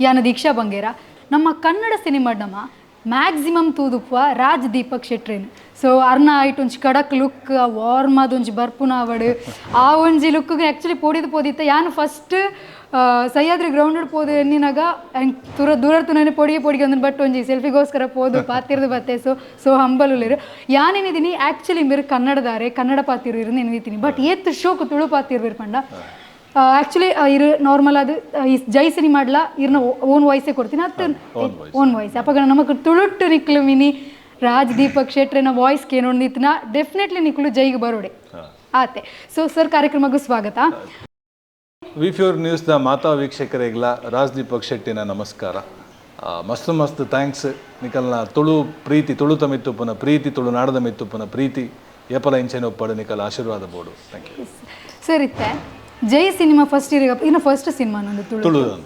ಯಾನ ದೀಕ್ಷಾ ಬಂಗೇರ ನಮ್ಮ ಕನ್ನಡ ಸಿನಿಮಾ ನಮ್ಮ ಮ್ಯಾಕ್ಸಿಮಮ್ ತೂದುಪ್ಪ ರಾಜ್ ದೀಪಕ್ ಶೆಟ್ರೇನು ಸೊ ಅರ್ನ ಆಯ್ತು ಒಂಜಿ ಕಡಕ್ ಲುಕ್ ವಾರ್ಮದೊಂಜಿ ಬರ್ಪುನ ಅವಡು ಆ ಒಂಜಿ ಲುಕ್ಗೆ ಆ್ಯಕ್ಚುಲಿ ಪೋದಿತ್ತ ಯಾನು ಫಸ್ಟ್ ಸಹ್ಯಾದ್ರಿ ಗ್ರೌಂಡ್ ಪೋದು ಎನ್ನಿನಾಗ ದೂರರ್ತುನೇ ಪೊಡಿಗೆ ಒಂದು ಬಟ್ ಒಂಜಿ ಸೆಲ್ಫಿಗೋಸ್ಕರ ಪೋದು ಪಾತಿರ್ದು ಬತ್ತೆ ಸೊ ಹಂಬಲುಲೇರು ಯಾನೇನಿದ್ದೀನಿ ಆ್ಯಕ್ಚುಲಿ మీరు ಕನ್ನಡದಾರೆ ಕನ್ನಡ ಪಾತಿರು ಇರು ನೆನವಿತೀನಿ ಬಟ್ ಏತ್ ಶೋಕು ತುಳು ಪಾತಿರ್ವಿರ್ ಪಂಡ ಆ್ಯಕ್ಚುಲಿ ಇರು ನಾರ್ಮಲ್ ಅದು ಈ ಜೈ ಸಿನಿಮಾಡ್ಲ ಇರ್ನ ಓನ್ ವಾಯ್ಸೇ ಕೊಡ್ತೀನಿ ಅದು ಓನ್ ವಾಯ್ಸ್ ಅಪ್ಪ ನಮಗೆ ತುಳುಟ್ಟು ನಿಕ್ಲು ಮಿನಿ ರಾಜ್ ದೀಪಕ್ ಶೆಟ್ರೆನ ವಾಯ್ಸ್ ಕೇನೊಂದಿತ್ತನ ಡೆಫಿನೆಟ್ಲಿ ನಿಕ್ಲು ಜೈಗೆ ಬರೋಡೆ ಆತೆ ಸೊ ಸರ್ ಕಾರ್ಯಕ್ರಮಕ್ಕೂ ಸ್ವಾಗತ. ವಿ4 ನ್ಯೂಸ್ನ ಮಾತಾ ವೀಕ್ಷಕರಿಗೆಲ್ಲ ರಾಜ್ ದೀಪಕ್ ಶೆಟ್ಟಿನ ನಮಸ್ಕಾರ. ಮಸ್ತ್ ಥ್ಯಾಂಕ್ಸ್ ನಿಕಲ್ನ ತುಳು ಪ್ರೀತಿ ತುಳು ತಮಿತ್ತುಪ್ಪನ ಪ್ರೀತಿ ತುಳು ನಾಡದ ಮಿತ್ತುಪ್ಪನ ಪ್ರೀತಿ ಏಪಲ ಇಂಚೆನ ಒಪ್ಪಡು ನಿಕಲ್ ಆಶೀರ್ವಾದ ಬೋಡು. Thank you sir. ಇತ್ತೆ ಜೈ ಸಿನಿಮಾ ಫಸ್ಟ್ ಇನ್ನ ಫಸ್ಟ್ ಸಿನಿಮಾ ನಂದು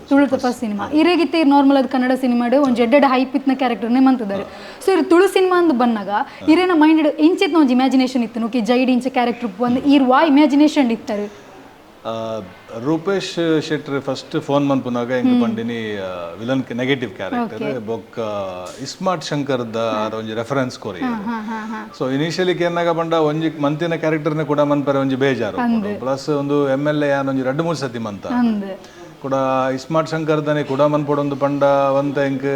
ತುಳು ಫಸ್ಟ್ ಸಿನಿಮಾ ಇರೇಗಿತ್ತೆ ನಾರ್ಮಲ್ ಅದು ಕನ್ನಡ ಸಿನಿಮಾಡು ಒಂದು ಎಡ್ಡೆಡ್ ಹೈಪ್ ಇತ್ನ ಕ್ಯಾರೆಕ್ಟರ್ನೇ ಮಂತಿದ್ದಾರೆ. ಸೊ ಇರು ತುಳು ಸಿನಿಮಾ ಅಂತ ಬಂದಾಗ ಇರೇನ ಮೈಂಡ್ ಇಂಚಿತ್ ಒಂದು ಇಮ್ಯಾಜಿನೇಷನ್ ಇತ್ತು ನೋಕಿ ಜೈಡ್ ಇಂಚ ಕ್ಯಾರೆಕ್ಟರ್ ಬಂದು ವಾ ಇಮ್ಯಾಜಿನೇಷನ್ ಇತ್ತಾರೆ. ರೂಪೇಶ್ ಶೆಟ್ಟಿ ಫಸ್ಟ್ ಫೋನ್ ಮನ್ಪುನಾಗ ಹೆಂಗೆ ಪಂಡಿನಿ ವಿಲನ್ ನೆಗೆಟಿವ್ ಕ್ಯಾರೆಕ್ಟರ್ ಬೊಕ್ಕ ಇಸ್ಮಾರ್ಟ್ ಶಂಕರ್ದ ಒಂಜಿ ರೆಫರೆನ್ಸ್ ಕೊರಿ. ಸೊ ಇನಿಷಿಯಲಿ ಏನಾಗ ಬಂಡ ಒಂಜಿ ಮಂತಿನ ಕ್ಯಾರೆಕ್ಟರ್ನೇ ಕೂಡ ಮನ್ಪರೆ ಒಂಜಿ ಬೇಜಾರು ಪ್ಲಸ್ ಒಂದು MLA ಯಾನ್ ಒಂಜಿ 2-3 ಸತಿ ಮಂತ ಕೂಡ ಇಸ್ಮಾರ್ಟ್ ಶಂಕರ್ದನೆ ಕೂಡ ಮನ್ಪೊಡೊಂದು ಪಂಡ ಒಂತ ಹೆಂಗ್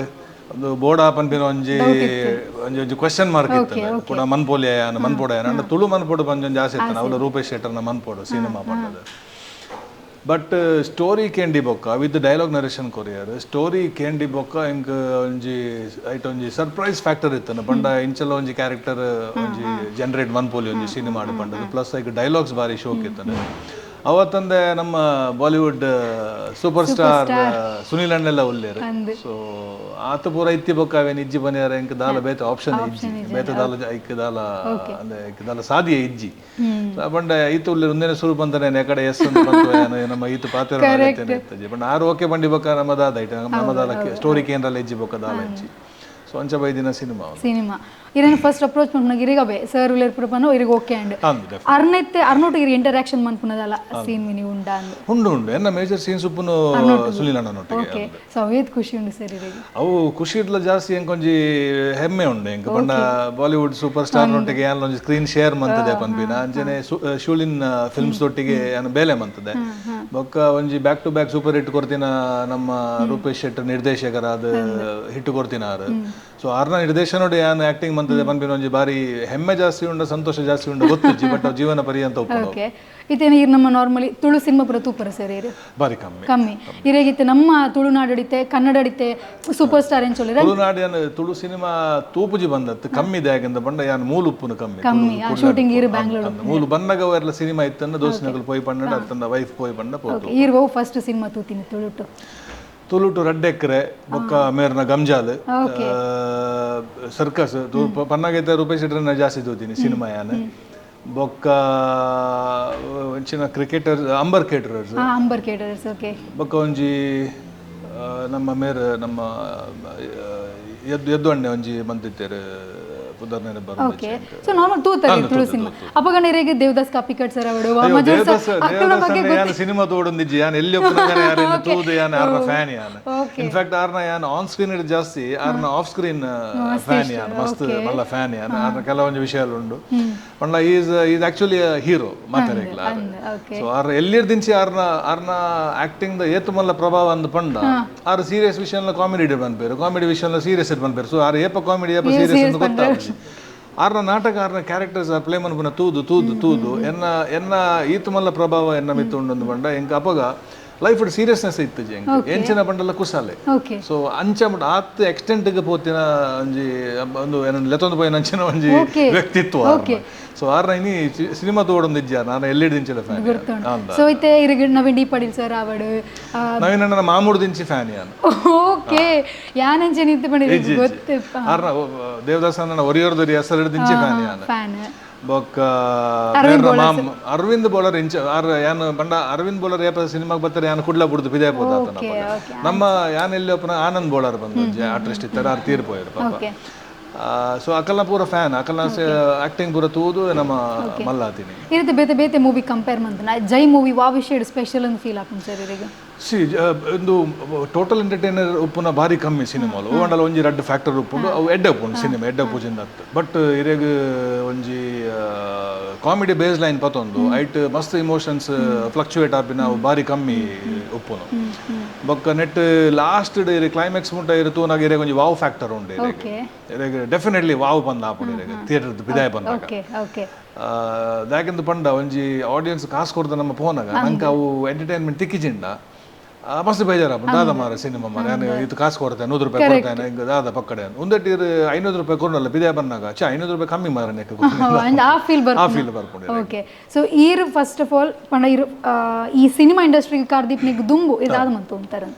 ಒಂದು ಬೋರ್ಡ್ ಪನ್ಪಿನ ಒಂಜಿ ಕ್ವೆಶ್ಚನ್ ಮಾರ್ಕ್ ಇತ್ತು ಕೂಡ ಮನ್ಪೋಲಿಯ ಮನ್ಪೋಡ ಅಂಡ್ ತುಳು ಮನ್ಪೋಡು ಪಂಜೊಂದು ಜಾಸ್ತಿ ಇತ್ತು ಅವಳು ರೂಪೇಶ್ ಶೆಟ್ಟರ್ನ ಮನ್ಪೋಡು ಸಿನಿಮಾ ಪಂಡದು. ಬಟ್ ಸ್ಟೋರಿ ಕೇಂಡಿ ಬೊಕ್ಕ ವಿತ್ ಡೈಲಾಗ್ ನರೇಷನ್ ಕೊರಿಯರ್ ಸ್ಟೋರಿ ಕೇಂಡಿ ಬೊಕ್ಕ ಹಿಂಗೆ ಒಂಜಿ ಸರ್ಪ್ರೈಸ್ ಫ್ಯಾಕ್ಟರ್ ಇತ್ತು ಪಂಡ ಇಂಚಲ ಒಂಜಿ ಕ್ಯಾರೆಕ್ಟರ್ ಒಂಜಿ ಜನರೇಟ್ ಮನ್ಪೋಲಿ ಒಂಜಿ ಸಿನಿಮಾ ಪಂಡದು ಪ್ಲಸ್ ಈಗ ಡೈಲಾಗ್ಸ್ ಬಾರಿ ಶೋಕ್ ಇತ್ತು. ಅವತ್ತಂದೆ ನಮ್ಮ ಬಾಲಿವುಡ್ ಸೂಪರ್ ಸ್ಟಾರ್ ಸುನಿಲ್ ಅಣ್ಣೆಲ್ಲ ಉಳ್ಳೇರು. ಸೊ ಆತ ಪೂರ ಇತ್ತಿ ಬೊಕ್ಕ ಅವೇನು ಇಜ್ಜಿ ಬನ್ಯಾರ ಇಂಕ ದಾಲ ಬೇತ ಆಪ್ಷನ್ ಇಜ್ಜಿ ಬೇತ ದಾಲ ಐಕ್ ದಾಲ ಅಂದ್ರೆ ಐಕ್ ದಾಲ ಸಾದಿಯ ಇಜ್ಜಿ ಬಂಡ ಈತ ಉಳ್ಳೇರು ಒಂದೇನೆ ಸುರು ಬಂದನೆ ಕಡೆ ಎಸ್ ಅಂತ ಬಂತು ನಮ್ಮ ಈತ ಪಾತ್ರ ಬಂಡ ಆರು ಓಕೆ ಬಂಡಿ ಬೊಕ್ಕ ನಮ್ಮ ದಾದ ಐಟ ನಮ್ಮ ದಾಲ ಸ್ಟೋರಿ ಕೇಂದ್ರಲ್ಲ ಇಜ್ಜಿ ಬೊಕ್ಕ ದಾಲ ಇಜ್ಜಿ. ಸೊ ಅಂಚ ಬೈದಿನ ಸಿನಿಮಾ ಇರೇನು ಫಸ್ಟ್ ಅಪ್ರೋಚ್ ಮಾಡ್ನಾಗ ಇರಿಗಬೆ ಸರ್ ಉಳ್ಳೇರ್ ಪುರಪನ ಇರಿಗೆ ಓಕೆ ಅಂಡ್ ಅರ್ನೈತೆ ಅರ್ನೋಟ್ ಇರಿ ಇಂಟರಾಕ್ಷನ್ ಮನ್ಪುನದಲ್ಲ ಸೀನ್ ಮಿನಿ ಉಂಡಾ ಉಂಡು ಎನ್ನ ಮೇಜರ್ ಸೀನ್ಸ್ ಉಪ್ಪುನು ಸುನಿಲ್ ಅಣ್ಣನೊಟ್ಟಿಗೆ. ಓಕೆ ಸೊ ಅವೇದ್ ಖುಷಿ ಉಂಡು ಸರ್ ಇರಿಗೆ ಅವು ಖುಷಿ ಇಡ್ಲ ಜಾಸ್ತಿ ಎಂಕೊಂಜಿ ಹೆಮ್ಮೆ ಉಂಡು ಎಂಕ ಪಂಡ ಬಾಲಿವುಡ್ ಸೂಪರ್ ಸ್ಟಾರ್ ನೊಟ್ಟಿಗೆ ಯಾನ್ ಒಂಜಿ ಸ್ಕ್ರೀನ್ ಶೇರ್ ಮಂತದೆ ಪನ್ಪಿನ ಅಂಚನೆ ಶೂಲಿನ್ ಫಿಲ್ಮ್ಸ್ ಒಟ್ಟಿಗೆ ಯಾನ್ ಬೇಲೆ ಮಂತದೆ ಬೊಕ್ಕ ಒಂಜಿ back to back super hit ಕೊರ್ತಿನ ನಮ್ಮ ರೂಪೇಶ್ ಶೆಟ್ಟಿ ನಿರ್ದೇಶಕರ ಅದು ಹಿಟ್ ಕೊರ್ತಿನಾರು. ಸೊ ಆರ್ನ ನಿರ್ದೇಶನೋಡಿ ಯಾನ್ ಆಕ್ಟಿಂಗ್ ಮಂತದೆ ಪನ್ಪಿನ ಒಂಜಿ ಬಾರಿ ಹೆಮ್ಮೆ ಜಾಸ್ತಿ ಉಂಡ ಸಂತೋಷ ಜಾಸ್ತಿ ಉಂಡ ಗೊತ್ತಿಜ್ಜಿ ಬಟ್ ಜೀವನ ಪರ್ಯಂತ ಓಕೆ ಇದೇನು ಇರ್ ನಮ್ಮ ನಾರ್ಮಲಿ ತುಳು ಸಿನಿಮಾ ಪುರ ತೂಪರ ಸರ್ ಇರು ಬಾರಿ ಕಮ್ಮಿ ಇರೇಗಿತ್ತೆ ನಮ್ಮ ತುಳುನಾಡಡಿತೆ ಕನ್ನಡಡಿತೆ ಸೂಪರ್ ಸ್ಟಾರ್ ಏನ್ ಚೊಲ್ಲಿರ ತುಳುನಾಡಿನ ತುಳು ಸಿನಿಮಾ ತೂಪುಜಿ ಬಂದತ್ತು ಕಮ್ಮಿ ಇದೆ ಯಾಕಂದ್ರೆ ಬಂಡ ಯಾನ್ ಮೂಲ ಉಪ್ಪುನು ಕಮ್ಮಿ ಶೂಟಿಂಗ್ ಇರು ಬ್ಯಾಂಗ್ಳೂರ್ ಮೂಲ ಬನ್ನಗ ಎಲ್ಲ ಸಿನಿಮಾ ಇತ್ತಂದ ದೋಸ್ತಿನಗಳು ಪೋಯ್ ಪಂಡ ಅತ್ತಂದ ವೈಫ್ ಪೋಯ್ ಪಂಡ ಪೋದು ಇರ್ವೋ ಫಸ್ಟ್ ಸಿನಿಮಾ ತೂತಿನಿ ತುಳುಟು ರಡ್ಡೆಕ್ರೆ ಬೊಕ್ಕ ಮೇರ್ನ ಗಂಜಾಲ್ ಸರ್ಕಸ್ ಪನ್ನಗೈತೆ ರೂಪೇಶ್ ಶೆಟ್ರನ್ನ ಜಾಸ್ತಿ ತೂತೀನಿ ಸಿನಿಮಾ ಯಾನ್ ಬೊಕ್ಕ ಒಂಚಿನ ಕ್ರಿಕೆಟರ್ ಅಂಬರ್ ಕೇಟರರ್ಸ್ ಬೊಕ್ಕ ಒಂಜಿ ನಮ್ಮ ಮೇರ್ ನಮ್ಮ ಎದ್ದು ಅಣ್ಣೆ ಒಂಜಿ ಮಂತಿತ್ತೇರು ಉದಾಹರಣೆ ಓಕೆ ಸೊ ನಾರ್ಮಲ್ ತೂತಾರೆ ತುಳು ಸಿನಿಮಾ ಅಪಗಣ ಇರೇಗೆ ದೇವದಾಸ್ ಕಾಪಿಕಟ್ ಸರ್ ಅವಡು ಯಾನ್ ಸಿನಿಮಾ ತೋಡೊಂದಿಜ್ಜಿ ಯಾನ್ ಎಲ್ಲಿ ಒಪ್ಪುನಗನೆ ಯಾರನ್ನ ತೂದು ಯಾನ್ ಆರ್ನ ಫ್ಯಾನ್ ಯಾನ್ ಇನ್ಫ್ಯಾಕ್ಟ್ ಆರ್ನ ಯಾನ್ ಆನ್ ಸ್ಕ್ರೀನ್ ಇಡ್ ಜಾಸ್ತಿ ಆರ್ನ ಆಫ್ ಸ್ಕ್ರೀನ್ ಫ್ಯಾನ್ ಯಾನ್ ಮಸ್ತ್ ಮಲ್ಲ ಫ್ಯಾನ್ ಯಾನ್ ಆರ್ನ ಕೆಲವೊಂದು ವಿಷಯಗಳು ಉಂಡು ಪಂಡ ಈಸ್ ಆಕ್ಚುಲಿ ಹೀರೋ ಮಾತಾಡಿಲ್ಲ. ಸೊ ಆರ್ ಎಲ್ಲಿರ್ದಿಂಚಿ ಆರ್ನ ಆಕ್ಟಿಂಗ್ ದ ಏತು ಮಲ್ಲ ಪ್ರಭಾವ ಅಂದ್ ಪಂಡ ಆರ್ ಸೀರಿಯಸ್ ವಿಷಯ ಕಾಮಿಡಿ ಇಡ್ ಬಂದ್ಪೇರು ಕಾಮಿಡಿ ವಿಷಯ ಸೀರಿಯಸ್ ಇಡ್ ಬಂದ್ಪೇರು. ಸೊ ಆರ್ ಏಪ ಕಾಮಿಡಿ ಏಪ ಸೀರಿಯಸ್ ಅಂತ ಗೊತ್ತಾಗ್ತದೆ. ಆರ್ನ ನಾಟಕ ಆರ್ನ ಕ್ಯಾರೆಕ್ಟರ್ಸ್ ಪ್ಲೇ ಮನ್ಪುನ ತೂದು ಎನ್ನ ಈತು ಮಲ್ಲ ಪ್ರಭಾವ ಎನ್ನ ಮಿತ್ತು ಉಂಡೊಂದು ಬಂಡ ಎಂಕ ಅಪಗ ಲೈಫ್ ಸೀರಿಯಸ್ನೆಸ್ ಇತ್ತು ಎಂಚಿನ ಬಂಡಲ್ಲ ಕುಸಾಲೆ. ಸೊ ಅಂಚ ಆತ್ ಎಕ್ಸ್ಟೆಂಟ್ಗೆ ಪೋತಿನ ಒಂಜಿ ಒಂದು ಲೆತ್ತೊಂದು ಪೋಯಿನ ಅಂಚಿನ ಒಂಜಿ ವ್ಯಕ್ತಿತ್ವ. ಸೊ ಆರ್ನ ಇನಿ ಸಿನಿಮಾ ತೋಡೊಂದಿಜ್ಜ ನಾನು ಎಲ್ಲಿಡ್ದಿಂಚಿಲ್ಲ ಫ್ಯಾನ್ ಸೊ ಇತ್ತೆ ಇರಿಗೆ ನವೀನ್ ಡಿ ಪಾಟೀಲ್ ಸರ್ ಅವಡು ನವೀನ್ ಅಣ್ಣನ ಮಾಮೂಡು ದಿಂಚಿ ಫ್ಯಾನ್ ಯಾನ್ ಓಕೆ ಯಾನಂಚೆ ನಿಂತು ಬಂದಿದೆ ಗೊತ್ತು ಆರ್ನ ದೇವದಾಸ್ ಅಣ್ಣನ ಒರಿಯೋರ್ದರಿ ಹೆಸರು ದಿಂಚಿ ಫ್ಯಾನ್ ಯಾನ್ ಬೊಕ್ಕ ಅರವಿಂದ್ ಬೋಲರ್ ಇಂಚ ಯಾನ್ ಬಂಡ ಅರವಿಂದ್ ಬೋಲರ್ ಏಪ ಸಿನಿಮಾಗೆ ಬರ್ತಾರೆ ಯಾನ್ ಕುಡ್ಲ ಬಿಡುದು ಪಿದೇ ಪೋದ ನಮ್ಮ ಯಾನ್ ಎಲ್ಲಿ ಒಪ್ಪನ ಆನಂದ್ ಬೋಲರ್ ಬಂದು ಆರ್ಟಿಸ್ಟ್ ಇತ್ತಾರೆ ಆರ್ ತೀರ್ಪೋಯ್ರು ಪಾಪ. ಸೊ ಅಕಲ್ನ ಪೂರ ಫ್ಯಾನ್ ಅಕಲ್ನ ಆಕ್ಟಿಂಗ್ ಪೂರ ತೂದು ನಮ್ಮ ಮಲ್ಲಾತೀನಿ ಇರುತ್ತೆ ಬೇತೆ ಮೂವಿ ಕಂಪೇರ್ ಮಂತನ ಜೈ ಮೂವಿ ವಾ ವಿಷಯ ಸ್ಪೆಷಲ್ ಅಂತ ಫೀಲ್ ಆಪುನ್ ಸರ್ ಇರಿಗೆ ಸಿ ಒಂದು ಟೋಟಲ್ ಎಂಟರ್ಟೈನರ್ ಉಪ್ಪುನ ಭಾರಿ ಕಮ್ಮಿ ಸಿನಿಮಾಲು ಓಂಡಲ ಒಂಜಿ ರಡ್ಡ್ ಫ್ಯಾಕ್ಟರ್ ಉಪ್ಪುಂಡು ಅವು ಎಡ್ಡೆ ಉಪ್ಪುಂಡು ಸಿನಿಮಾ ಎಡ್ಡೆ ಉಪ್ಪುಜಿಂದ ಬಟ್ ಇರೆಗ್ ಒಂಜಿ ಕಾಮಿಡಿ ಬೇಸ್ ಲೈನ್ ಪತ್ತೊಂದು ಐಟ್ ಮಸ್ತ್ ಇಮೋಷನ್ಸ್ ಫ್ಲಕ್ಚುಯೇಟ್ ಆಪಿನ ಅವು ಭಾರಿ ಕಮ್ಮಿ ಉಪ್ಪುನು ಬೊಕ್ಕ ನೆಟ್ ಲಾಸ್ಟ್ ಇರೆ ಕ್ಲೈಮ್ಯಾಕ್ಸ್ ಮುಟ್ಟ ಇರು ತೂನಾಗ ಇರೆಗ್ ಒಂಜಿ ವಾವ್ ಫ್ಯಾಕ್ಟರ್ ಉಂಡು ಇರೆಗ್ ಡೆಫಿನೆಟ್ಲಿ ವಾವ್ ಬಂದ ಆಪುಂಡು ಇರೆಗ್ ಥಿಯೇಟರ್ ಬಿದಾಯ ಬಂದಾಗ ದಾಯಕಂದು ಪಂಡ ಒಂಜಿ ಆಡಿಯನ್ಸ್ ಕಾಸು ಕೊಡ್ದ ನಮ್ಮ ಫೋನಾಗ ನಂಗೆ ಅವು ಎಂಟರ್ಟೈನ್ಮೆಂಟ್ ತಿಕ್ಕಿಜಿಂಡ ಮಸ್ತ್ ಬೇಜಾರ ದಾದ ಮಾರ ಸಿನಿಮಾ ಮಾರ ಇದು ಕಾಸು ಕೊಡ್ತೇನೆ 100 ರೂಪಾಯಿ ಕೊಡ್ತೇನೆ ಹಿಂಗೆ ದಾದ ಪಕ್ಕಡೆ ಒಂದಟ್ಟು 500 ರೂಪಾಯಿ ಕೊಡಲ್ಲ ಬಿದೇ ಬಂದಾಗ 500 ರೂಪಾಯಿ ಕಮ್ಮಿ ಮಾರ ಆ ಫೀಲ್ ಬರ್ಕೊಂಡು ಓಕೆ ಸೊ ಈರು ಫಸ್ಟ್ ಆಫ್ ಆಲ್ ಪಂಡ ಇರು ಈ ಸಿನಿಮಾ ಇಂಡಸ್ಟ್ರಿಗೆ ಕಾರ್ದೀಪ್ ನಿಗ್ ದುಂಬು ಇದಾದ ಮಂತು ಅಂತಾರೆ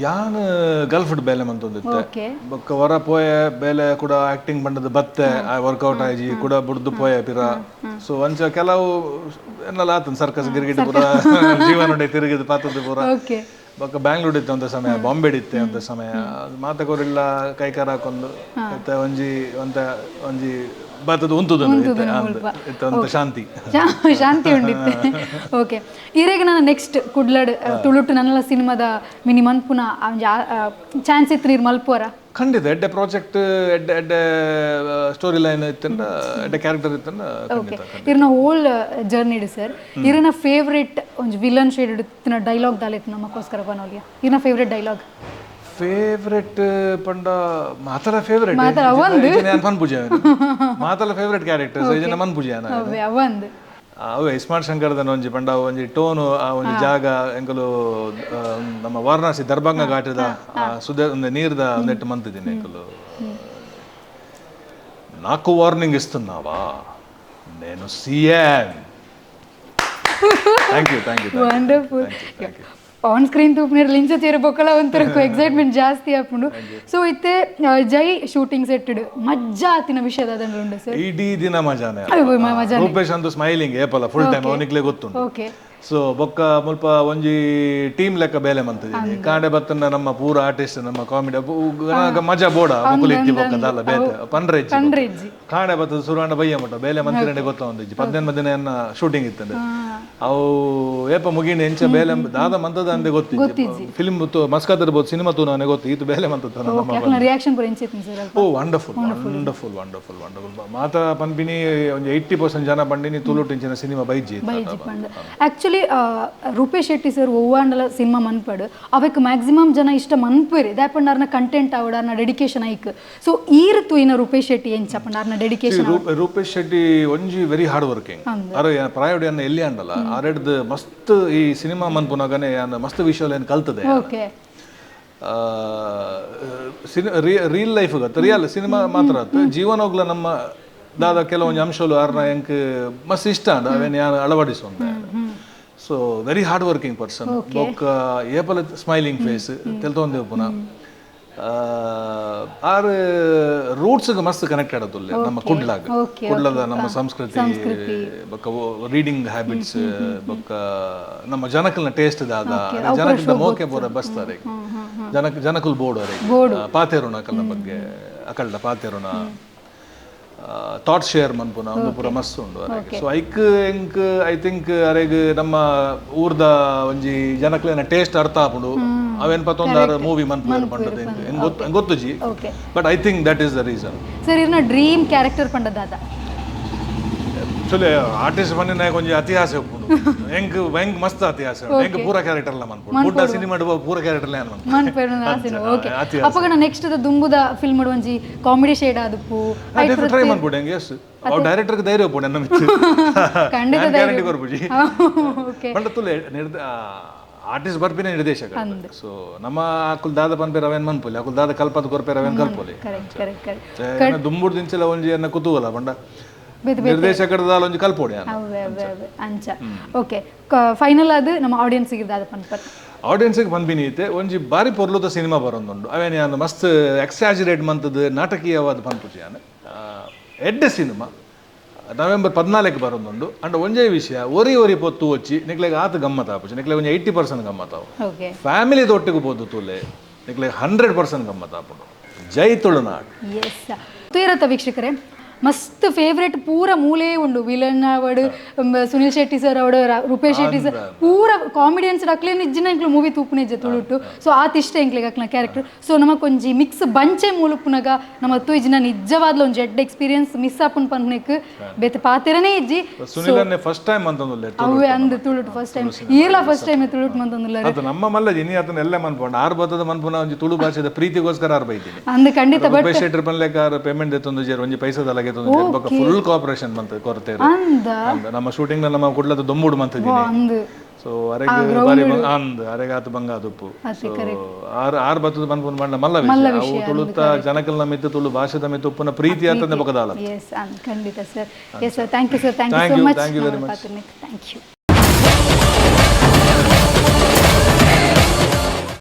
ಯಾನ್ ಗಲ್ಫ್ಡ್ ಬೇಲೆ ಮಂತೊಂದಿತ್ತೆ ಬೊಕ್ಕ ಹೊರ ಪೋಯೆ ಬೇಲೆ ಕೂಡ ಆಕ್ಟಿಂಗ್ ಬಂದದ್ದು ಬತ್ತೆ ವರ್ಕೌಟ್ ಆಯ್ಜಿ ಕೂಡ ಬುಡ್ದು ಪೋಯೆ ಪಿರ ಸೊ ಒಂಚ ಕೆಲವು ಎನ್ನಲ್ಲ ಆತನ ಸರ್ಕಸ್ ಗಿರ್ಗಿಟ್ ಪೂರ ಜೀವನ ತಿರುಗಿದ ಪಾತದ್ದು ಪೂರ ಬೊಕ್ಕ ಬ್ಯಾಂಗ್ಳೂರ್ ಇತ್ತು ಅಂತ ಸಮಯ ಬಾಂಬೆ ಇತ್ತೆ ಅಂತ ಸಮಯ ಮಾತಕೋರಿಲ್ಲ ಕೈಕಾರ ಹಾಕೊಂಡು ಮತ್ತೆ ಒಂಜಿ ಬಾತದ ಉಂತುದು ಶಾಂತಿ ಉಂಡಿತ್ತೆ ಓಕೆ ಇರೆಗ್ ನಾನು ನೆಕ್ಸ್ಟ್ ಕುಡ್ಲಡ್ ತುಳುಟು ನನ್ನ ಸಿನಿಮಾದ ಮಿನಿ ಮನ್ಪುನ ಚಾನ್ಸ್ ಇತ್ತು ನೀರು ಮಲ್ಪುವರ ಖಂಡಿತ ಎಡ್ಡೆ ಪ್ರಾಜೆಕ್ಟ್ ಎಡ್ಡೆ ಸ್ಟೋರಿ ಲೈನ್ ಇತ್ತಂಡ ಎಡ್ಡೆ ಕ್ಯಾರೆಕ್ಟರ್ ಇತ್ತಂಡ ಖಂಡಿತ ಇರ್ನ ಹೋಲ್ ಜರ್ನಿ ಇಡು ಸರ್ ಇರ್ನ ಫೇವ್ರೇಟ್ ಒಂಜಿ ವಿಲನ್ ಶೇಡ್ ಇಡ್ತಿನ ಡೈಲಾಗ್ ದಾಲಿತ್ತು ನಮ್ಮಕ್ಕೋಸ್ಕರ ಬನೋಲಿಯ ಇರ್ನ ಫೇವ್ರೇಟ್ ಡೈಲಾಗ್ ಫೇವ್ರೆಟ್ ಪಂಡ ಮಾತಲ ಫೇವ್ರೆಟ್ ನಾನು ಪನ್ಪುಜ ಮಾತಲ ಫೇವ್ರೆಟ್ ಕ್ಯಾರೆಕ್ಟರ್ಸ್ ಇದನ್ನ ಮನ್ಪುಜ ಅವೇ ಇಸ್ಮಾರ್ಟ್ ಶಂಕರ್ದನ ಒಂಜಿ ಪಂಡ ಒಂಜಿ ಟೋನು ಆ ಒಂಜಿ ಜಾಗ ಎಂಕಲು ನಮ್ಮ ವಾರಣಾಸಿ ದರ್ಭಂಗ ಘಾಟದ ಸುದ ನೀರ್ದ ಒಂದೆಟ್ಟು ಮಂತಿದ್ದೀನಿ ಎಂಕಲು 4 ವಾರ್ನಿಂಗ್ ಇస్తున్నాವಾ నేను CM thank you wonderful on screen ತೂಪ್ನಿರ್ ಲಿಂಚ ಸೇರ್ಬೇಕಲ್ಲ ಒಂಥರ ಎಕ್ಸೈಟ್ಮೆಂಟ್ ಜಾಸ್ತಿ ಆಪುಂಡು ಸೊ ಇತ್ತೆ ಜೈ ಶೂಟಿಂಗ್ ಸೆಟ್ ಮಜ್ಜಾ ಆತಿನ ವಿಷಯದ ಅದನ್ನು ಉಂಡು ಸರ್ ಇಡೀ ದಿನ ಮಜಾನೆ ರೂಪೇಶ್ ಅಂತೂ ಸ್ಮೈಲಿಂಗ್ ಏಪಲ್ಲ ಫುಲ್ ಟೈಮ್ ಅವನಿಗ್ಲೇ ಗೊತ್ತುಂಟು ಓಕೆ ಸೊ ಬೊಕ್ಕ ಮುಲ್ಪ ಒಂಜಿ ಟೀಮ್ ಲೆಕ್ಕ ಬೇಲೆ ಮಂತಿದ್ದೀನಿ ಕಾಂಡೆ ಬತ್ತನ ನಮ್ಮ ಪೂರ ಆರ್ಟಿಸ್ಟ್ ನಮ್ಮ ಕಾಮಿಡಿ ಮಜಾ ಬೋಡ ಮುಕುಲ್ ಇತ್ತಿ ಬೊಕ್ಕದಲ್ಲ ಬೇತೆ ಪಂಡ್ರೆಜ್ಜಿ ಕಾಂಡೆ ಬತ್ತದ ಸುರಾಂಡ ಬಯ್ಯ ಮಟ್ಟ ಬೇಲೆ ಮಂತಿರಡೆ ಗೊತ್ತ ಒಂದಿಜ್ಜಿ 18 ದಿನ ಶೂಟಿಂಗ್ ಇತ್ತಂದೆ ಅವು ಏಪ ಮುಗಿಂಡ ಎಂಚ ಬೇಲೆ ದಾದ ಮಂತದ ಅಂದೆ ಗೊತ್ತಿಜ್ಜಿ ಫಿಲ್ಮ್ ಮಸ್ಕತ್ ಇರ್ಬೋದು ಸಿನಿಮಾ ತೂ ನನಗೆ ಗೊತ್ತು ಇದು ಬೇಲೆ ಮಂತದ ನಮ್ಮ ರಿಯಾಕ್ಷನ್ ಪೂರ ಎಂಚಿತ್ತು ಸರ್ ಓ ವಂಡರ್ಫುಲ್ ಮಾತ ಪನ್ಪಿನಿ ಒಂಜಿ 80% ಜನ ಬಂಡಿನಿ ತುಳುಟು ಇಂಚಿನ ಸಿನಿಮಾ ಬೈಜಿ ಆಕ್ಚುಲಿ ರೂಪೇಶ್ ಶೆಟ್ಟಿ ಸರ್ ಒವ್ವಾಂಡಲ ಸಿನಿಮಾ ಮನ್ಪಡು ಅವಕ್ಕೆ ಮ್ಯಾಕ್ಸಿಮಮ್ ಜನ ಇಷ್ಟ ಮನ್ಪೇರಿ ದಾಪಂಡಾರ್ನ ಕಂಟೆಂಟ್ ಅವಡಾರ್ನ ಡೆಡಿಕೇಶನ್ ಐಕ್ ಸೊ ಈ ಋತು ಇನ್ನ ರೂಪೇಶ್ ಶೆಟ್ಟಿ ಎಂಚಪಂಡಾರ್ನ ಡೆಡಿಕೇಶನ್ ರೂಪೇಶ್ ಶೆಟ್ಟಿ ಒಂಜಿ ವೆರಿ ಹಾರ್ಡ್ ವರ್ಕಿಂಗ್ ಅರೆ ಪ್ರಾಯೋಡಿ ಅನ್ನ ಎಲ್ಲಿ ಅಂಡಲ್ಲ ಆರೆಡ್ದು ಮಸ್ತ್ ಈ ಸಿನಿಮಾ ಮನ್ಪುನಾಗನೆ ಮಸ್ತ್ ವಿಷಯ ಏನು ಕಲ್ತದೆ ಓಕೆ ರಿಯಲ್ ಲೈಫ್ ಗತ್ತ ರಿಯಲ್ ಸಿನಿಮಾ ಮಾತ್ರ ಜೀವನೋಗ್ಲ ನಮ್ಮ ದಾದ ಕೆಲವೊಂದು ಅಂಶಗಳು ಅರ್ನ ಎಂಕ್ ಮಸ್ತ್ ಇಷ್ಟ ಅಂಡ ಅವೇನು ಯಾರು ಅಳವಡಿಸೊಂದೆ so very hard working person ಬೊಕ್ಕ ಏಪಲ ಸ್ಮೈಲಿಂಗ್ ಫೇಸ್ ತೆಲ್ತೊಂದೇವು ಪುನಃ ಆರು ರೂಟ್ಸ್ಗೆ ಮಸ್ತ್ ಕನೆಕ್ಟೆಡ್ ಅದುಲ್ಲೆ ನಮ್ಮ ಕುಡ್ಲದ ನಮ್ಮ ಸಂಸ್ಕೃತಿ ಬೊಕ್ಕ ರೀಡಿಂಗ್ ಹ್ಯಾಬಿಟ್ಸ್ ಬೊಕ್ಕ ನಮ್ಮ ಜನಕಲ್ನ ಟೇಸ್ಟ್ ದಾದ ಜನಕಲ್ದ ಮೋಕೆ ಬೋರ ಬಸ್ತಾರೆ ಜನಕಲ್ ಬೋರ್ಡ್ ಅವರಿಗೆ ಪಾತೇರುಣ ಅಕಲ್ನ ಬಗ್ಗೆ ಅಕಲ್ದ ಪಾತೇರುಣ ಥಾಟ್ಸ್ ಶೇರ್ ಮನ್ಪುನ ಒಂದು ಪೂರ ಮಸ್ತ್ ಉಂಡು ಸೊ ಐ ಥಿಂಕ್ ಅರೆಗ್ ನಮ್ಮ ಊರ್ದ ಒಂಜಿ ಜನಕ್ಲೆನ ಟೇಸ್ಟ್ ಅರ್ಥ ಆಪುಂಡು ಅವೇನ್ ಪತ್ತೊಂದಾರ ಮೂವಿ ಮನ್ಪುನ ಪಂಡದ ಗೊತ್ತುಜಿ but I think that is the reason sir ಇರ್ನ ಡ್ರೀಮ್ ಕ್ಯಾರೆಕ್ಟರ್ ಪಂಡದಾದ ಚಲೋ ಆರ್ಟಿಸ್ಟ್ ಬನ್ನಿ ಕೊಂಚ ಇತಿಹಾಸ ಉಪ್ಪುಂಡು ಹೆಂಗ್ ಮಸ್ತ್ ಇತಿಹಾಸ ಹೆಂಗ್ ಪೂರ ಕ್ಯಾರೆಕ್ಟರ್ ಎಲ್ಲ ಮನ್ಪುಂಡು ಬುಡ್ಡ ಸಿನಿಮಾ ಪೂರ ಕ್ಯಾರೆಕ್ಟರ್ ಅಪ್ಪಗ ನೆಕ್ಸ್ಟ್ ದುಂಬುದ ಫಿಲ್ಮ್ ಒಂಜಿ ಕಾಮಿಡಿ ಶೇಡ್ ಆದುಪ್ಪು ಟ್ರೈ ಮನ್ಪುಡು ಹೆಂಗೆ ಎಸ್ ಅವ್ ಡೈರೆಕ್ಟರ್ಗೆ ಧೈರ್ಯ ಉಪ್ಪುಂಡು ಎನ್ನ ಮಿಚ್ಚು ಗ್ಯಾರಂಟಿ ಕೊರ್ಪುಜಿ ಪಂಡ ತುಲೆ ಆರ್ಟಿಸ್ಟ್ ಬರ್ಪಿನ ನಿರ್ದೇಶಕ ಸೊ ನಮ್ಮ ಅಕುಲ್ ದಾದ ಪನ್ಪೆ ರವೇನ್ ಮನ್ಪುಲಿ ಅಕುಲ್ ದಾದ ಕಲ್ಪದ ಕೊರ್ಪೆ ರವೇನ್ ಕಲ್ಪೊಲಿ ದುಂಬುಡ್ ದಿಂಚಲ ಒಂಜಿ ಎನ್ನ ಕುತೂಹಲ ಪಂಡ ನಿರ್ದೇಶಕರದ ಒಂಜಿ ಕಲ್ಪೊಡಿ ಅಂಚ ಓಕೆ ಫೈನಲ್ ಅದು ನಮ್ಮ ಆಡಿಯನ್ಸ್ ಗೆ ದಾದ ಪನ್ಪರ್ ಆಡಿಯನ್ಸ್ಗೆ ಬಂದ್ಬಿನೀತೆ ಒಂಜಿ ಬಾರಿ ಪೊರ್ಲುದ ಸಿನಿಮಾ ಬರೋದುಂಡು ಅವೇನು ಯಾನು ಮಸ್ತ್ ಎಕ್ಸಾಜರೇಟ್ ಮಂತದ್ದು ನಾಟಕೀಯವಾದ ಪನ್ಪುಜಿ ಯಾನು ಎಡ್ಡೆ ಸಿನಿಮಾ ನವೆಂಬರ್ 14 ಬರೋದುಂಡು ಅಂಡ್ ಒಂಜೇ ವಿಷಯ ಒರಿ ಪೊತ್ತು వచ్చి ನಿಕ್ಲೆಗೆ ಆತ ಗಮ್ಮತ್ ಆಪುಜಿ ನಿಕ್ಲೆಗೆ ಒಂಜಿ 80% ಗಮ್ಮತ್ ಆವು ಫ್ಯಾಮಿಲಿ ತೊಟ್ಟಿಗೆ ಬೋದು ತೂಲೆ ನಿಕ್ಲೆಗೆ 100% ಗಮ್ಮತ್ ಆಪುಂಡು ಜೈ ತುಳುನಾಡು ಎಸ್ ತುಯರತ ವೀಕ್ಷಕರೇ ಮಸ್ತ್ ಫೇವ್ರೆಟ್ ಪೂರ ಮೂಲೆ ಉಂಡು ವಿಲನ್ ಅವಡು ಸುನಿಲ್ ಶೆಟ್ಟಿ ಸರ್ ಅವಡು ರೂಪೇಶ್ ಶೆಟ್ಟಿ ಸರ್ ಪೂರ ಕಾಮಿಡಿಯನ್ಸ್ ಅಕ್ಲೆ ನಿಜ್ಜಿನ ಇಂಕ್ಲು ಮೂವಿ ತೂಪುನಿಜ್ಜೆ ತುಳುಟು ಸೊ ಆತಿಷ್ಟ ಇಂಕ್ಲೆಗ್ ಅಕ್ಲ ಕ್ಯಾರೆಕ್ಟರ್ ಸೊ ನಮಕ್ ಒಂಜಿ ಮಿಕ್ಸ್ ಬಂಚೆ ಮೂಲಪುನಗ ನಮ್ಮ ಇಜ್ಜಿನ ನಿಜವಾದ್ಲ ಒಂಜಿ ಎಡ್ ಎಕ್ಸ್ಪೀರಿಯನ್ಸ್ ಮಿಸ್ ಆಪುನ್ ಪನ್ನೆಕ್ ಬೇತೆ ಪಾತೆರನೇ ಇಜ್ಜಿ ಸುನಿಲನ್ನೇ ಫಸ್ಟ್ ಟೈಮ್ ಅಂತಂದುಲ್ಲೆ ಅವೇ ಅಂದ್ ತುಳುಟು ಫಸ್ಟ್ ಟೈಮ್ ಈರ್ಲ ಫಸ್ಟ್ ಟೈಮ್ ತುಳುಟು ಮಂತಂದುಲ್ಲ ಅದು ನಮ್ಮ ಮಲ್ಲ ಇನಿ ಆತನ ಎಲ್ಲ ಮನ್ಪೊಂಡು ಆರ್ ಬತ್ತದ ಮನ್ಪುನ ಒಂಜಿ ತುಳು ಭಾಷೆದ ಪ್ರೀತಿಗೋಸ್ಕರ ಆರ್ ಬೈತೀನಿ ಅಂದ್ ಖಂಡಿತ ಬಟ್ ರೂಪೇಶ್ ಶೆಟ್ಟಿ ಪನ್ಲೆಕಾರ ಪೇಮೆಂಟ್ ಎತ್ತೊಂದು ಜೇರು ಒಂಜಿ ಪೈಸದ ಲಗೆ ಎತ್ತೊಂದು ಫುಲ್ ಕೋಆಪರೇಷನ್ ಮಂತ ಕೊರತೆ ಅಂದ ನಮ್ಮ ಶೂಟಿಂಗ್ ನಲ್ಲಿ ನಮ್ಮ ಕುಡ್ಲದ ದೊಂಬುಡು ಮಂತಿದ್ದೀನಿ ಅಂದ್ ಸೊ ಅರೆಗೆ ಬಾರಿ ಅಂದ್ ಅರೆಗೆ ಆತು ಬಂಗ ಅದುಪ್ಪು ಸೊ ಆರ್ ಬತ್ತದ ಮನ್ಪುನ ಮಾಡ್ಲ ಮಲ್ಲ ವಿಷಯ ಅವು ತುಳುತ್ತ ಜನಕಲ್ನ ಮಿತ್ತು ತುಳು ಭಾಷೆದ ಮಿತ್ತು ಉಪ್ಪುನ ಪ್ರೀತಿ ಆತಂದೆ ಬಕದಾಲ ಎಸ್ ಖಂಡಿತ sir yes sir thank you sir thank you so much thank you very much thank you